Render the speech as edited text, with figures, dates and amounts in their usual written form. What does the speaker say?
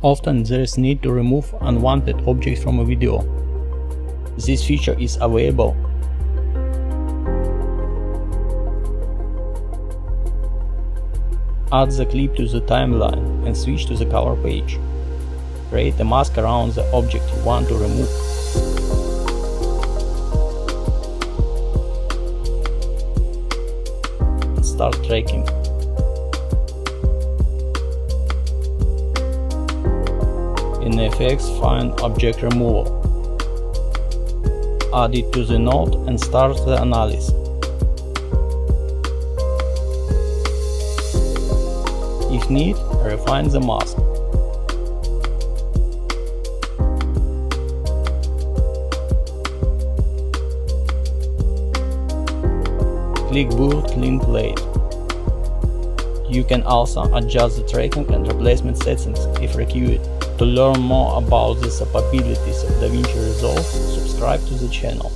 Often there is need to remove unwanted objects from a video. This feature is available. Add the clip to the timeline and switch to the cover page. Create a mask around the object you want to remove. Start tracking. In Effects, find Object Removal. Add it to the node and start the analysis. If need, refine the mask. Click Build Clean Plate. You can also adjust the tracking and replacement settings if required. To learn more about the capabilities of DaVinci Resolve, subscribe to the channel.